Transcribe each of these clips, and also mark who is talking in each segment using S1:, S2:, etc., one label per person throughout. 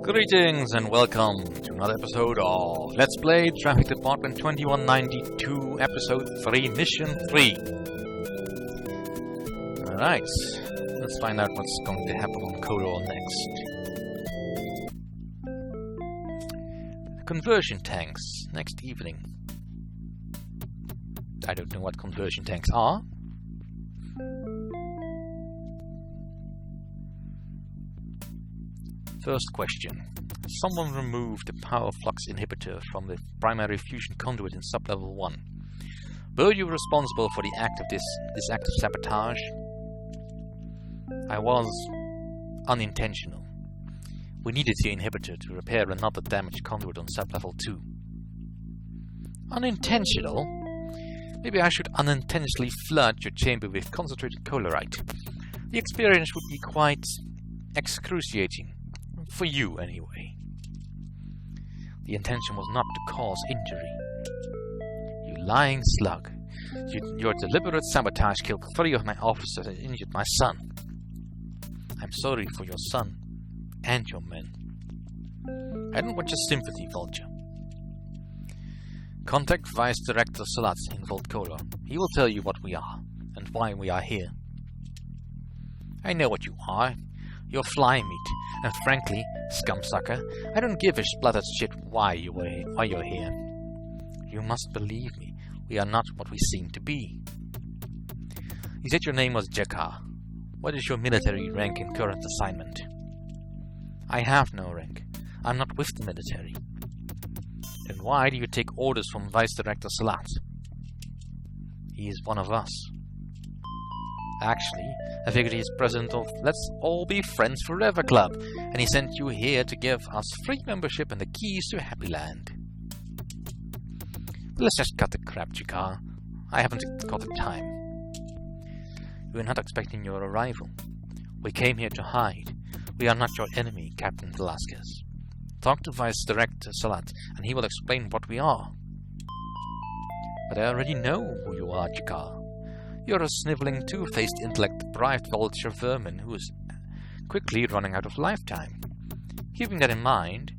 S1: Greetings and welcome to another episode of Let's Play Traffic Department 2192, Episode 3, Mission 3. Alright, let's find out what's going to happen on Kodor next. Conversion tanks, next evening. I don't know what conversion tanks are. First question. Someone removed the power flux inhibitor from the primary fusion conduit in sublevel 1. Were you responsible for the act of this act of sabotage? I was unintentional. We needed the inhibitor to repair another damaged conduit on sublevel 2. Unintentional? Maybe I should unintentionally flood your chamber with concentrated colorite. The experience would be quite excruciating. For you, anyway. The intention was not to cause injury. You lying slug. Your deliberate sabotage killed 3 of my officers and injured my son. I'm sorry for your son and your men. I don't want your sympathy, Vulture. Contact Vice Director Salat in Vulthaven. He will tell you what we are and why we are here. I know what you are. You're fly meat, and frankly, scumsucker, I don't give a splattered shit why you're here. You must believe me, we are not what we seem to be. You said your name was Jakar. What is your military rank in current assignment? I have no rank. I'm not with the military. Then why do you take orders from Vice Director Salat? He is one of us. Actually, I figured he is president of Let's All Be Friends Forever Club, and he sent you here to give us free membership and the keys to Happy Land. But let's just cut the crap, Jakar. I haven't got the time. We're not expecting your arrival. We came here to hide. We are not your enemy, Captain Velasquez. Talk to Vice Director Salat, and he will explain what we are. But I already know who you are, Jakar. You're a sniveling, two-faced, intellect-deprived vulture vermin who is quickly running out of lifetime. Keeping that in mind,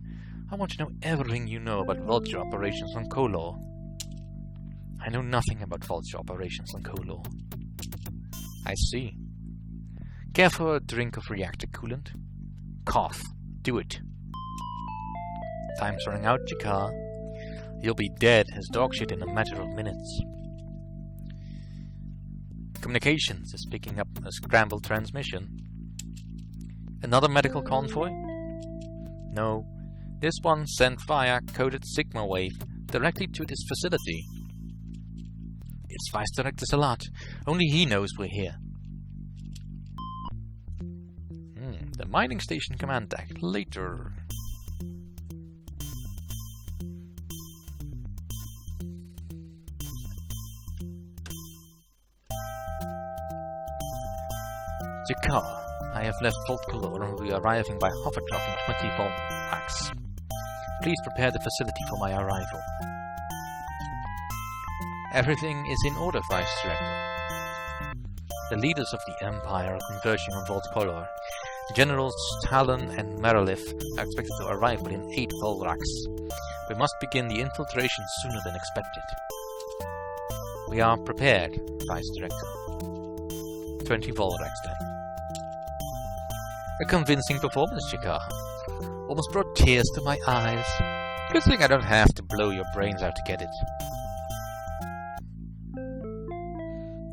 S1: I want to know everything you know about vulture operations on Kodor. I know nothing about vulture operations on Kodor. I see. Care for a drink of reactor coolant? Cough. Do it. Time's running out, Jakar. You'll be dead as dog shit in a matter of minutes. Communications is picking up a scrambled transmission. Another medical convoy? No, this one sent via coded Sigma wave directly to this facility. It's Vice Director Salat. Only he knows we're here. The mining station command deck. Later. Jakar, I have left Vulthaven and will be arriving by hovercraft in 20 Vulthaven. Please prepare the facility for my arrival. Everything is in order, Vice Director. The leaders of the Empire are converging on Vulthaven. Generals Talon and Merilith are expected to arrive within 8 Vulthaven. We must begin the infiltration sooner than expected. We are prepared, Vice Director. 20 Vulthaven then. A convincing performance, Jakar. Almost brought tears to my eyes. Good thing I don't have to blow your brains out to get it.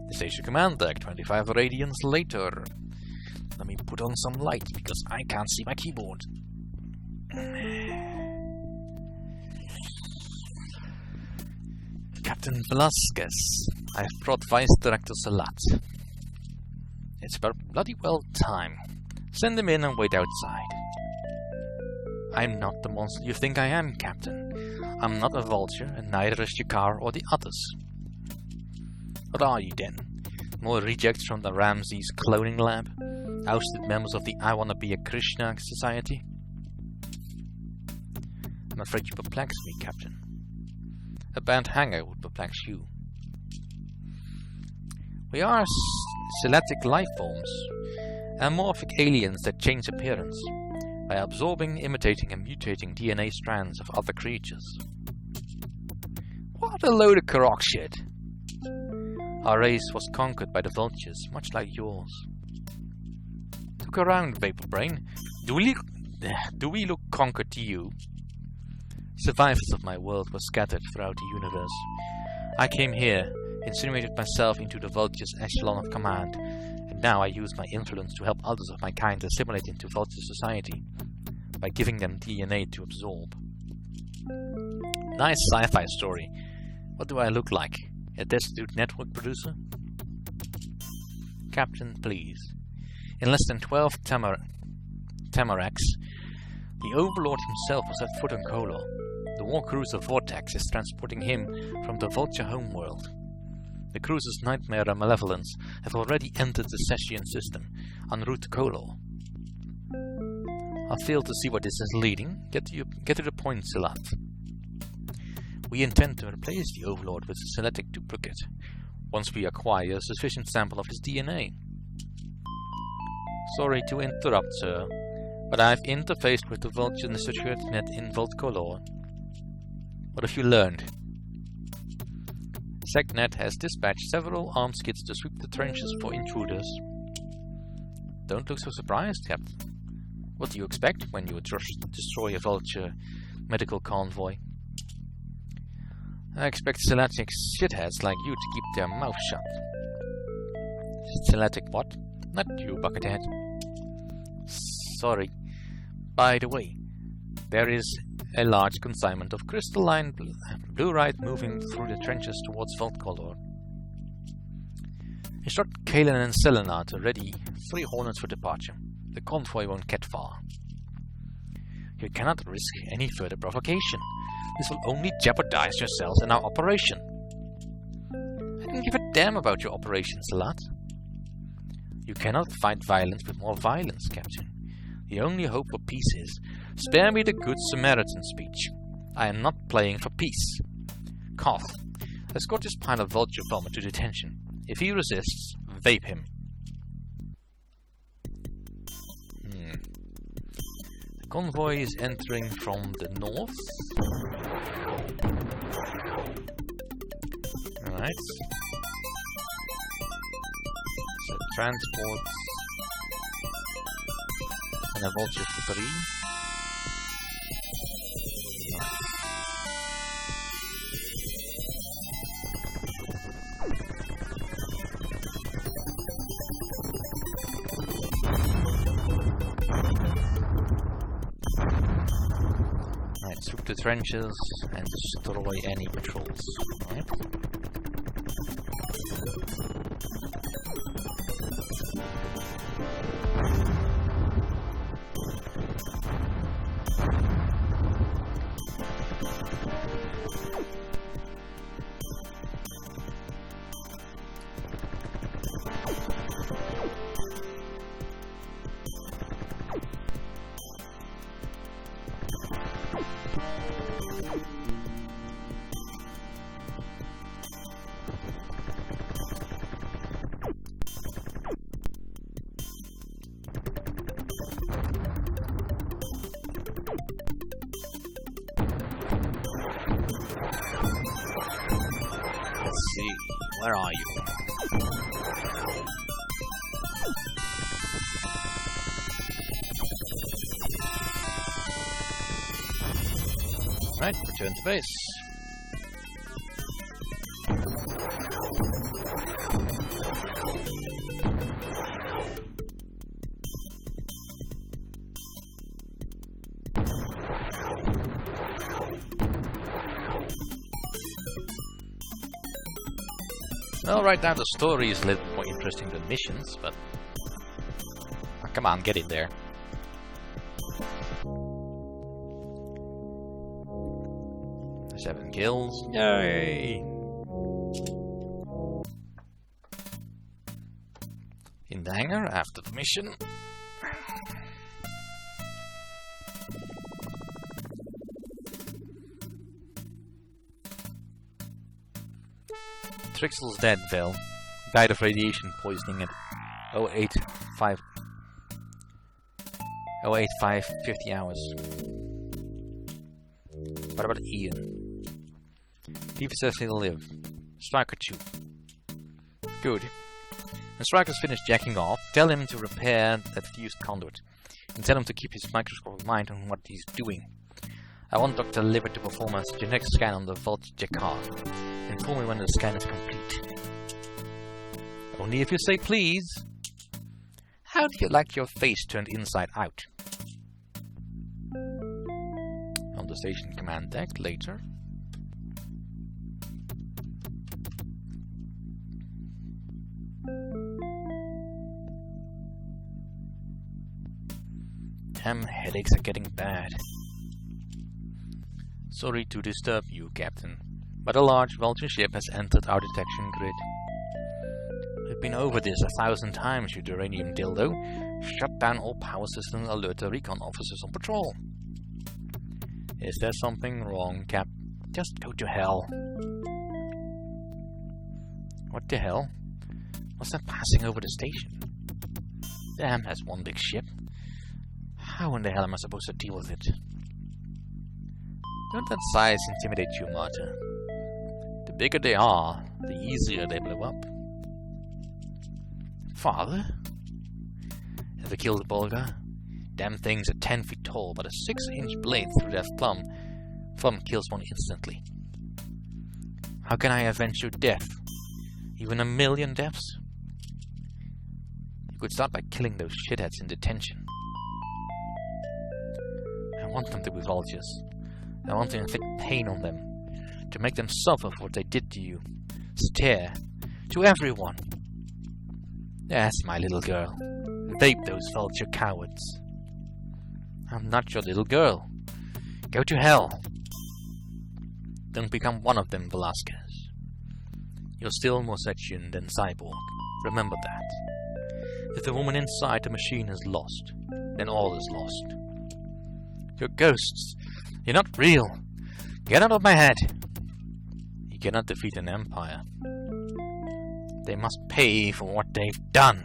S1: The station command deck, 25 radians later. Let me put on some light because I can't see my keyboard. Captain Velasquez, I've brought Vice Director Salat. It's about bloody well time. Send him in and wait outside. I'm not the monster you think I am, Captain. I'm not a vulture, and neither is Jakar or the others. What are you then? More rejects from the Ramses cloning lab? Ousted members of the I Wanna Be a Krishna Society? I'm afraid you perplex me, Captain. A band hanger would perplex you. We are Celestic life forms, amorphic aliens that change appearance. by absorbing, imitating and mutating DNA strands of other creatures. What a load of crock shit! Our race was conquered by the vultures, much like yours. Look around, Vapor Brain. Do we look conquered to you? Survivors of my world were scattered throughout the universe. I came here, insinuated myself into the vulture's echelon of command, and now I use my influence to help others of my kind assimilate into vulture society, by giving them DNA to absorb. Nice sci-fi story. What do I look like? A destitute network producer? Captain, please. In less than 12 Tamaraks, the Overlord himself was at foot on Kolor. The war cruiser Vortex is transporting him from the Vulture homeworld. The cruiser's nightmare and malevolence have already entered the Sechian system, en route to Kolor. I fail to see where this is leading. Get to the point, Silat. We intend to replace the Overlord with a synthetic duplicate, once we acquire a sufficient sample of his DNA. Sorry to interrupt, sir, but I've interfaced with the Vulture and the security net in Kolor. What have you learned? SecNet has dispatched several armed skids to sweep the trenches for intruders. Don't look so surprised, Captain. What do you expect when you destroy a Vulture medical convoy? I expect Selatic shitheads like you to keep their mouth shut. Selatic what? Not you, Buckethead. Sorry. By the way, there is a large consignment of crystalline blue-rite moving through the trenches towards Vultkolor. Instruct Kalen and Selena to ready 3 Hornets for departure. The convoy won't get far. You cannot risk any further provocation. This will only jeopardize yourselves and our operation. I don't give a damn about your operation, Salat. You cannot fight violence with more violence, Captain. The only hope for peace is, spare me the good Samaritan speech. I am not playing for peace. Koth, escort this pile of vulture vomit to detention. If he resists, vape him. The convoy is entering from the north. Alright. So transport and a Vulture 3. Right, sweep the trenches and destroy any patrols. Right. Where are you? Right, return to base. Well, right now the story is a little bit more interesting than missions, but... Oh, come on, get in there. Seven kills. Yay! In the hangar after the mission. Trixel's dead, Vel. Died of radiation poisoning at 0850 08, 50 hours. What about Ian? Steve says he'll live. Striker 2. Good. When Striker's finished jacking off, tell him to repair that fused conduit. And tell him to keep his microscopic mind on what he's doing. I want Dr. Liver to perform a genetic scan on the Vulthaven car. Inform me when the scan is complete. Only if you say please. How do you like your face turned inside out? On the station command deck later. Damn, headaches are getting bad. Sorry to disturb you, Captain, but a large Vulture ship has entered our detection grid. We've been over this 1,000 times, you uranium dildo. Shut down all power systems and alert the recon officers on patrol. Is there something wrong, Cap? Just go to hell. What the hell? What's that passing over the station? Damn, that's one big ship. How in the hell am I supposed to deal with it? Don't let size intimidate you, Marta. The bigger they are, the easier they blow up. Father? Ever killed a Bulgar? Damn things are 10 feet tall, but a 6-inch blade through their thumb kills one instantly. How can I avenge your death? Even 1,000,000 deaths? You could start by killing those shitheads in detention. I want them to be vultures. I want to inflict pain on them, to make them suffer for what they did to you. Stare. To everyone. Yes, my little girl. Vape those vulture cowards. I'm not your little girl. Go to hell. Don't become one of them, Velasquez. You're still more Sechian than cyborg. Remember that. If the woman inside the machine is lost, then all is lost. You're ghosts. You're not real. Get out of my head. You cannot defeat an empire. They must pay for what they've done.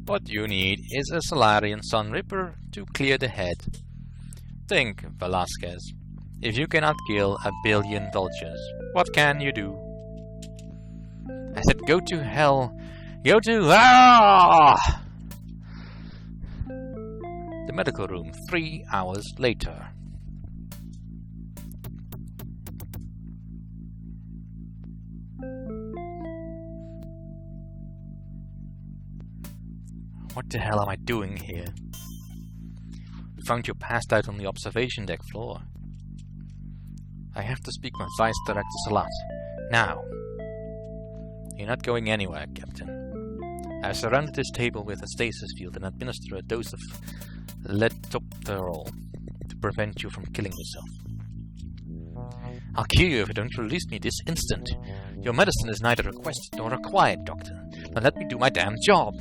S1: What you need is a Solarian Sun Ripper to clear the head. Think, Velasquez. If you cannot kill 1,000,000,000 vultures, what can you do? I said go to hell. Go to... Ah! The medical room, 3 hours later. What the hell am I doing here? We found you passed out on the observation deck floor. I have to speak with Vice Director Salat. Now. You're not going anywhere, Captain. I've surrounded this table with a stasis field and administer a dose of letopterol to prevent you from killing yourself. I'll kill you if you don't release me this instant. Your medicine is neither requested nor required, Doctor. Now let me do my damn job.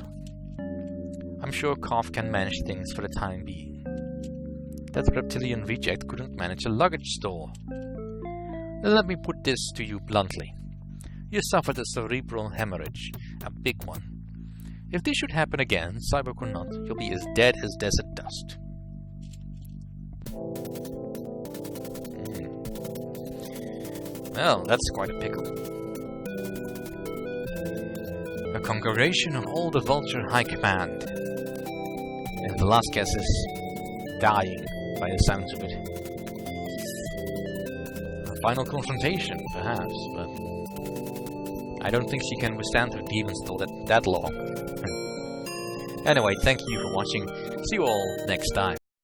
S1: I'm sure Koff can manage things for the time being. That reptilian reject couldn't manage a luggage store. Let me put this to you bluntly. You suffered a cerebral hemorrhage, a big one. If this should happen again, cyborg or not, you'll be as dead as desert dust. Well, that's quite a pickle. A congregation of all the Vulture High Command. And Velasquez is dying by the sounds of it. A final confrontation, perhaps, but I don't think she can withstand her demons till that long. Anyway, thank you for watching. See you all next time.